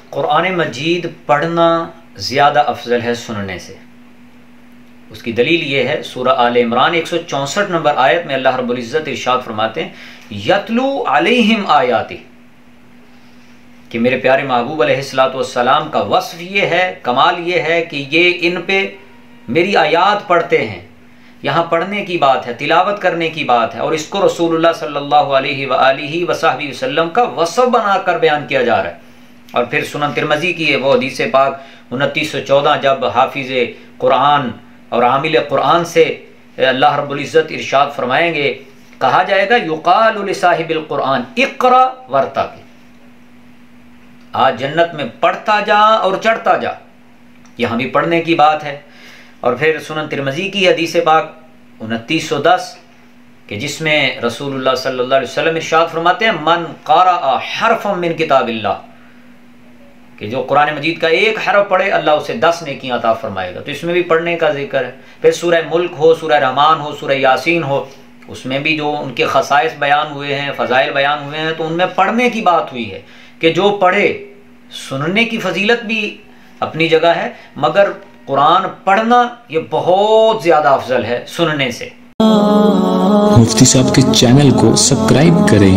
قرآن مجید پڑھنا زیادہ افضل ہے سننے سے۔ اس کی دلیل یہ ہے، سورہ آل عمران 164 نمبر آیت میں اللہ رب العزت ارشاد فرماتے ہیں یتلو علیہم آیاتی، کہ میرے پیارے محبوب علیہ السلام کا وصف یہ ہے، کمال یہ ہے کہ یہ ان پہ میری آیات پڑھتے ہیں۔ یہاں پڑھنے کی بات ہے، تلاوت کرنے کی بات ہے، اور اس کو رسول اللہ صلی اللہ علیہ وآلہ وصحبہ وسلم کا وصف بنا کر بیان کیا جا رہا ہے۔ اور پھر سنن ترمذی کی ہے وہ حدیث پاک 2914، جب حافظ قرآن اور عامل قرآن سے اللہ رب العزت ارشاد فرمائیں گے، کہا جائے گا یقال لصاحب القرآن اقرا ورتقی، آج جنت میں پڑھتا جا اور چڑھتا جا۔ یہاں بھی پڑھنے کی بات ہے۔ اور پھر سنن ترمذی کی حدیث پاک 2910 کہ جس میں رسول اللہ صلی اللہ علیہ وسلم ارشاد فرماتے ہیں من قرأ حرفا من کتاب اللہ، کہ جو قرآن مجید کا ایک حرف پڑھے اللہ اسے 10 نیکیاں عطا فرمائے گا۔ تو اس میں بھی پڑھنے کا ذکر ہے۔ پھر سورہ ملک ہو، سورہ رحمان ہو، سورہ یاسین ہو، اس میں بھی جو ان کے خصائص بیان ہوئے ہیں، فضائل بیان ہوئے ہیں، تو ان میں پڑھنے کی بات ہوئی ہے کہ جو پڑھے۔ سننے کی فضیلت بھی اپنی جگہ ہے، مگر قرآن پڑھنا یہ بہت زیادہ افضل ہے سننے سے۔ مفتی صاحب کے چینل کو سبسکرائب کریں۔